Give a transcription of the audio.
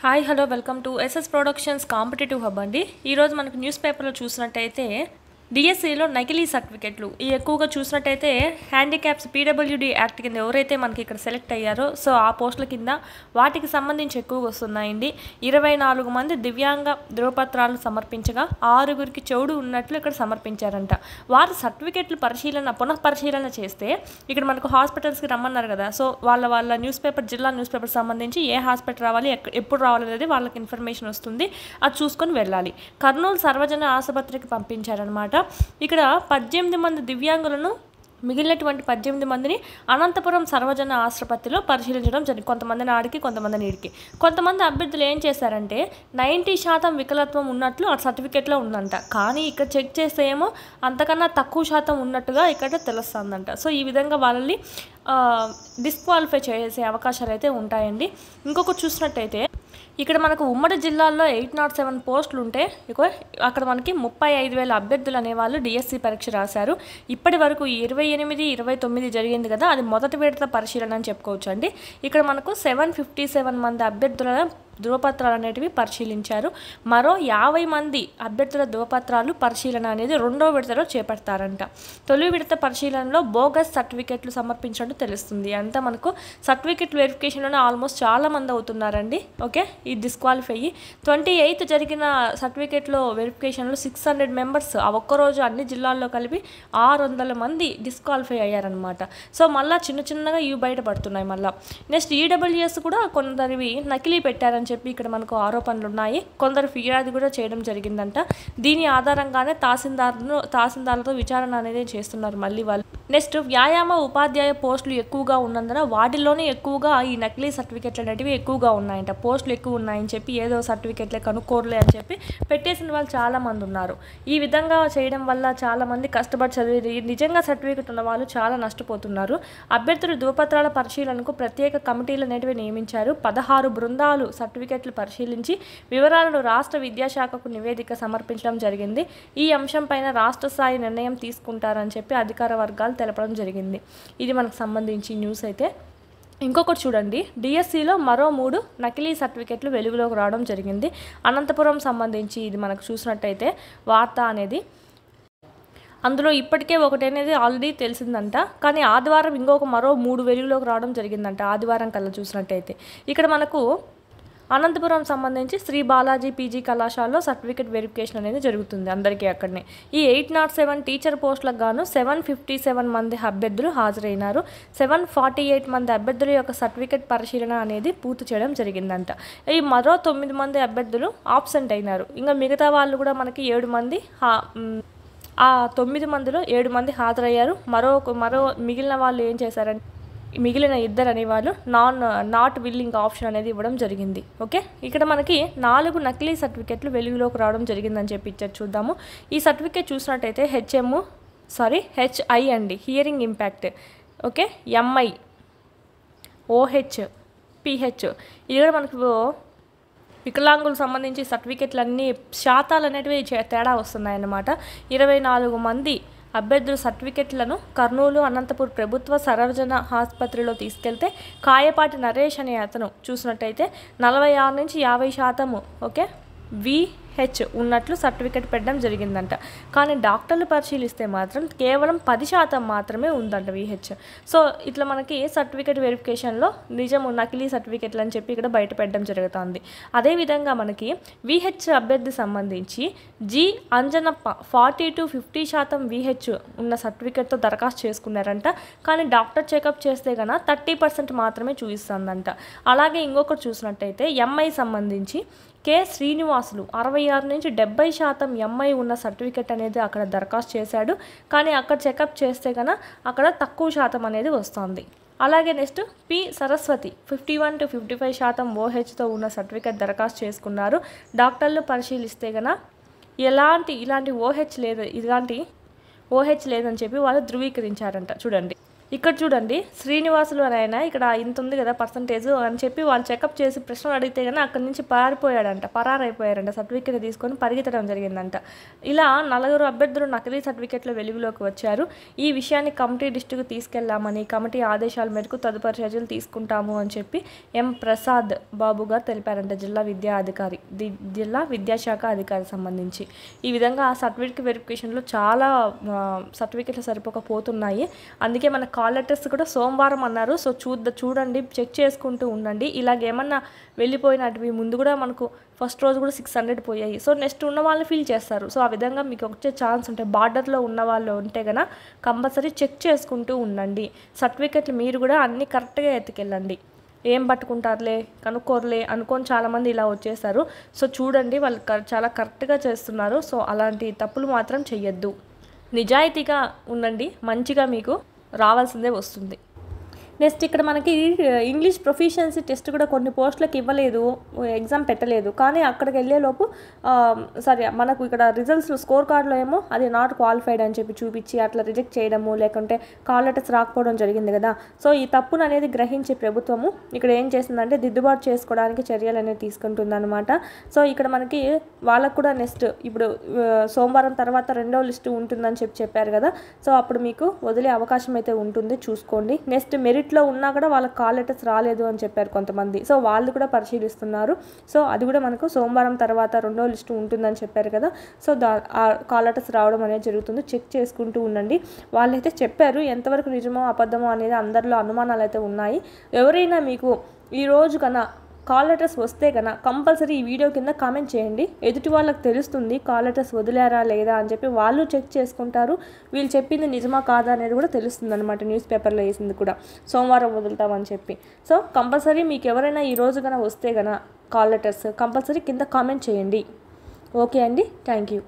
Hi hello welcome to SS productions competitive hub అండి. ఈరోజు మనకు న్యూస్ పేపర్లో చూసినట్టయితే డిఎస్సిలో నకిలీ సర్టిఫికెట్లు ఎక్కువగా చూసినట్టయితే హ్యాండిక్యాప్స్ పీడబ్ల్యూడి యాక్ట్ కింద ఎవరైతే మనకి ఇక్కడ సెలెక్ట్ అయ్యారో సో ఆ పోస్టుల కింద వాటికి సంబంధించి ఎక్కువగా వస్తున్నాయండి. 24 మంది దివ్యాంగ ధృవపత్రాలు సమర్పించగా 6గురికి చెవుడు ఉన్నట్లు ఇక్కడ సమర్పించారంట. వారి సర్టిఫికెట్లు పునఃపరిశీలన చేస్తే ఇక్కడ మనకు హాస్పిటల్స్కి రమ్మన్నారు కదా, సో వాళ్ళ జిల్లా న్యూస్ పేపర్ సంబంధించి ఏ హాస్పిటల్ రావాలి ఎప్పుడు రావాలి అనేది వాళ్ళకి ఇన్ఫర్మేషన్ వస్తుంది. అది చూసుకొని వెళ్ళాలి. కర్నూలు సర్వజన ఆసుపత్రికి పంపించారనమాట. ఇక్కడ 18 మంది దివ్యాంగులను మిగిలినటువంటి 18 మందిని అనంతపురం సర్వజన ఆసుపత్రిలో పరిశీలించడం జరిగింది. కొంతమందిని ఆడికి కొంతమందిని ఈడికి. కొంతమంది అభ్యర్థులు ఏం చేశారంటే 90% వికలత్వం ఉన్నట్లు ఆ సర్టిఫికేట్లో ఉందంట. కానీ ఇక్కడ చెక్ చేస్తే ఏమో అంతకన్నా తక్కువ శాతం ఉన్నట్టుగా ఇక్కడ తెలుస్తుందంట. సో ఈ విధంగా వాళ్ళని డిస్క్వాలిఫై చేసే అవకాశాలు అయితే ఉంటాయండి. ఇంకొకటి చూసినట్టయితే ఇక్కడ మనకు ఉమ్మడి జిల్లాల్లో 807 పోస్టులు ఉంటే అక్కడ మనకి 35,000 అభ్యర్థులు అనేవాళ్ళు డిఎస్సి పరీక్ష రాశారు. ఇప్పటి వరకు 28, 29 జరిగింది కదా, అది మొదటి విడత పరిశీలన అని చెప్పుకోవచ్చు అండి. ఇక్కడ మనకు 757 మంది అభ్యర్థుల ధృవపత్రాలు అనేటివి పరిశీలించారు. మరో 50 మంది అభ్యర్థుల ధృవపత్రాలు పరిశీలన అనేది రెండో విడతలో చేపడతారంట. తొలి విడత పరిశీలనలో బోగస్ సర్టిఫికెట్లు సమర్పించినట్టు తెలుస్తుంది. అంతా మనకు సర్టిఫికెట్ వెరిఫికేషన్లోనే ఆల్మోస్ట్ చాలా మంది అవుతున్నారండి. ఓకే, ఈ డిస్క్వాలిఫై 28 జరిగిన సర్టిఫికెట్లో వెరిఫికేషన్లో 600 మెంబర్స్ ఆ ఒక్కరోజు అన్ని జిల్లాల్లో కలిపి 600 మంది డిస్క్వాలిఫై అయ్యారనమాట. సో మళ్ళీ చిన్నగా ఇవి బయటపడుతున్నాయి. మళ్ళీ నెక్స్ట్ ఈడబ్ల్యూఎస్ కూడా కొందరివి నకిలీ పెట్టారని చెప్పి ఇక్కడ మనకు ఆరోపణలు ఉన్నాయి. కొందరు ఫిర్యాదు కూడా చేయడం జరిగిందంట. దీని ఆధారంగానే తహసీల్దార్లతో విచారణ అనేది చేస్తున్నారు మళ్ళీ వాళ్ళు. నెక్స్ట్ వ్యాయామ ఉపాధ్యాయ పోస్టులు ఎక్కువగా ఉన్నందున వాటిల్లోనే ఎక్కువగా ఈ నకిలీ సర్టిఫికెట్లు అనేటివి ఎక్కువగా ఉన్నాయంట. పోస్టులు ఎక్కువ ఉన్నాయని చెప్పి ఏదో సర్టిఫికెట్లే కనుక్కోర్లే అని చెప్పి పెట్టేసిన వాళ్ళు చాలామంది ఉన్నారు. ఈ విధంగా చేయడం వల్ల చాలామంది కష్టపడి చదివి నిజంగా సర్టిఫికెట్ ఉన్న వాళ్ళు చాలా నష్టపోతున్నారు. అభ్యర్థులు ధృవపత్రాల పరిశీలనకు ప్రత్యేక కమిటీలు అనేటివి నియమించారు. 16 బృందాలు సర్టిఫికెట్లు పరిశీలించి వివరాలను రాష్ట్ర విద్యాశాఖకు నివేదిక సమర్పించడం జరిగింది. ఈ అంశంపైన రాష్ట్ర స్థాయి నిర్ణయం తీసుకుంటారని చెప్పి అధికార వర్గాలు తెలపడం జరిగింది. ఇది మనకు సంబంధించి న్యూస్ అయితే. ఇంకొకటి చూడండి, డిఎస్సిలో మరో 3 నకిలీ సర్టిఫికెట్లు వెలుగులోకి రావడం జరిగింది. అనంతపురం సంబంధించి ఇది మనకు చూసినట్టయితే వార్త అనేది అందులో ఇప్పటికే ఒకటి అనేది ఆల్రెడీ తెలిసిందంట. కానీ ఆదివారం మరో 3 వెలుగులోకి రావడం జరిగిందంట. ఆదివారం కల్లా చూసినట్టయితే ఇక్కడ మనకు అనంతపురం సంబంధించి శ్రీ బాలాజీ పీజీ కళాశాలలో సర్టిఫికేట్ వెరిఫికేషన్ అనేది జరుగుతుంది అందరికీ అక్కడనే. ఈ 807 టీచర్ పోస్టులకు గాను 757 మంది అభ్యర్థులు హాజరైనారు. 748 మంది అభ్యర్థుల యొక్క సర్టిఫికేట్ పరిశీలన అనేది పూర్తి చేయడం జరిగిందంట. ఈ మరో 9 మంది అభ్యర్థులు ఆబ్సెంట్ అయినారు. ఇంకా మిగతా వాళ్ళు కూడా మనకి 7 మంది ఆ 9 మందిలో 7 మంది హాజరయ్యారు. మరో మిగిలిన వాళ్ళు ఏం చేశారంటే మిగిలిన 2 అనేవాళ్ళు నాట్ విల్లింగ్ ఆప్షన్ అనేది ఇవ్వడం జరిగింది. ఓకే, ఇక్కడ మనకి 4 నకిలీ సర్టిఫికెట్లు వెలుగులోకి రావడం జరిగిందని చెప్పి ఇచ్చారు. చూద్దాము. ఈ సర్టిఫికేట్ చూసినట్టయితే హెచ్ఐ అండి, hearing impact. Okay, MI, OH, pH. ఇది కూడా మనకు వికలాంగులకు సంబంధించి సర్టిఫికెట్లు అన్నీ శాతాలు అనేటివి తేడా వస్తున్నాయన్నమాట. 24 మంది అభ్యర్థుల సర్టిఫికెట్లను కర్నూలు, అనంతపూర్ ప్రభుత్వ సర్వజన ఆసుపత్రిలో తీసుకెళ్తే కాయపాటి నరేష్ అనే అతను చూసినట్టయితే 46 నుంచి 50% ఓకే విహెచ్ ఉన్నట్లు సర్టిఫికెట్ పెట్టడం జరిగిందంట. కానీ డాక్టర్లు పరిశీలిస్తే మాత్రం కేవలం 10% మాత్రమే ఉందంట విహెచ్. సో ఇట్లా మనకి సర్టిఫికెట్ వెరిఫికేషన్లో నిజము నకిలీ సర్టిఫికెట్లు అని చెప్పి ఇక్కడ బయట పెట్టడం జరుగుతుంది. అదేవిధంగా మనకి విహెచ్ అభ్యర్థి సంబంధించి జి అంజనప్ప 40 to 50% విహెచ్ ఉన్న సర్టిఫికెట్తో దరఖాస్తు చేసుకున్నారంట. కానీ డాక్టర్ చెకప్ చేస్తే కన్నా 30% మాత్రమే చూపిస్తుందంట. అలాగే ఇంకొకటి చూసినట్టయితే ఎంఐ సంబంధించి కె శ్రీనివాసులు 66 నుంచి 70% ఎంఐ ఉన్న సర్టిఫికెట్ అనేది అక్కడ దరఖాస్తు చేశాడు. కానీ అక్కడ చెకప్ చేస్తే కన్నా అక్కడ తక్కువ శాతం అనేది వస్తుంది. అలాగే నెక్స్ట్ పి సరస్వతి 51 to 55% ఓహెచ్తో ఉన్న సర్టిఫికెట్ దరఖాస్తు చేసుకున్నారు. డాక్టర్లు పరిశీలిస్తే కన్నా ఇలాంటి ఓహెచ్ లేదని చెప్పి వాళ్ళు ధృవీకరించారంట. చూడండి, ఇక్కడ చూడండి శ్రీనివాసులు అని ఆయన ఇక్కడ ఇంత ఉంది కదా పర్సంటేజ్ అని చెప్పి వాళ్ళు చెకప్ చేసి ప్రశ్నలు అడిగితే కానీ అక్కడి నుంచి పరారైపోయారంట సర్టిఫికేట్ తీసుకొని పరిగెత్తడం జరిగిందంట. ఇలా 4 అభ్యర్థులు నకిలీ సర్టిఫికేట్ల వెలుగులోకి వచ్చారు. ఈ విషయాన్ని కమిటీ దృష్టికి తీసుకెళ్లామని, కమిటీ ఆదేశాల మేరకు తదుపరి చర్యలు తీసుకుంటాము అని చెప్పి ఎం ప్రసాద్ బాబు గారు తెలిపారంట, జిల్లా విద్యాశాఖ అధికారి సంబంధించి. ఈ విధంగా ఆ సర్టిఫికేట్ వెరిఫికేషన్లో చాలా సర్టిఫికేట్లు సరిపోకపోతున్నాయి. అందుకే మన కాల్ లెటర్స్ కూడా సోమవారం అన్నారు. సో చూడండి, చెక్ చేసుకుంటూ ఉండండి. ఇలాగేమన్నా వెళ్ళిపోయినవి ముందు కూడా మనకు ఫస్ట్ రోజు కూడా 600 పోయాయి. సో నెక్స్ట్ ఉన్న వాళ్ళు ఫీల్ చేస్తారు. సో ఆ విధంగా మీకు వచ్చే ఛాన్స్ ఉంటాయి. బార్డర్లో ఉన్న వాళ్ళు ఉంటే కనుక కంపల్సరీ చెక్ చేసుకుంటూ ఉండండి. సర్టిఫికెట్లు మీరు కూడా అన్నీ కరెక్ట్గా ఎత్తుకెళ్ళండి. ఏం పట్టుకుంటారులే కనుక్కోరులే అనుకొని చాలామంది ఇలా వచ్చేస్తారు. సో చూడండి, వాళ్ళు చాలా కరెక్ట్గా చేస్తున్నారు. సో అలాంటి తప్పులు మాత్రం చెయ్యొద్దు. నిజాయితీగా ఉండండి, మంచిగా మీకు రావాల్సిందే వస్తుంది. నెక్స్ట్ ఇక్కడ మనకి ఇంగ్లీష్ ప్రొఫిషియన్సీ టెస్ట్ కూడా కొన్ని పోస్టులకు ఇవ్వలేదు, ఎగ్జామ్ పెట్టలేదు. కానీ అక్కడికి వెళ్ళేలోపు మనకు ఇక్కడ రిజల్ట్స్ స్కోర్ కార్డులో ఏమో అది నాట్ క్వాలిఫైడ్ అని చెప్పి చూపించి అట్లా రిజెక్ట్ చేయడము, లేకుంటే కాల్ లెటర్స్ రాకపోవడం జరిగింది కదా. సో ఈ తప్పును అనేది గ్రహించే ప్రభుత్వము ఇక్కడ ఏం చేసిందంటే దిద్దుబాటు చేసుకోవడానికి చర్యలు అనేది తీసుకుంటుందన్నమాట. సో ఇక్కడ మనకి వాళ్ళకు కూడా నెక్స్ట్ ఇప్పుడు సోమవారం తర్వాత 2వ లిస్టు ఉంటుందని చెప్పారు కదా. సో అప్పుడు మీకు వదిలే అవకాశం అయితే ఉంటుంది, చూసుకోండి. నెక్స్ట్ మెరిట్లో ఉన్నా కూడా వాళ్ళకి కాల్ లెటర్స్ రాలేదు అని చెప్పారు కొంతమంది. సో వాళ్ళు కూడా పరిశీలిస్తున్నారు. సో అది కూడా మనకు సోమవారం తర్వాత 2వ లిస్టు ఉంటుందని చెప్పారు కదా. సో ఆ కాల్ లెటర్స్ రావడం అనేది జరుగుతుంది. చెక్ చేసుకుంటూ ఉండండి. వాళ్ళైతే చెప్పారు, ఎంతవరకు నిజమో అబద్ధమో అనేది అందరిలో అనుమానాలు అయితే ఉన్నాయి. ఎవరైనా మీకు ఈరోజు కన్నా కాల్ లెటర్స్ వస్తే కన్నా కంపల్సరీ ఈ వీడియో కింద కామెంట్ చేయండి. ఎదుటి వాళ్ళకి తెలుస్తుంది కాల్ లెటర్స్ వదిలేరా లేదా అని చెప్పి వాళ్ళు చెక్ చేసుకుంటారు. వీళ్ళు చెప్పింది నిజమా కాదా అనేది కూడా తెలుస్తుంది అనమాట. న్యూస్ పేపర్లో వేసింది కూడా సోమవారం వదులుతామని చెప్పి. సో కంపల్సరీ మీకు ఎవరైనా ఈ రోజు కన్నా వస్తే కన్నా కాల్ లెటర్స్ కంపల్సరీ కింద కామెంట్ చేయండి. ఓకే అండి, థ్యాంక్ యూ.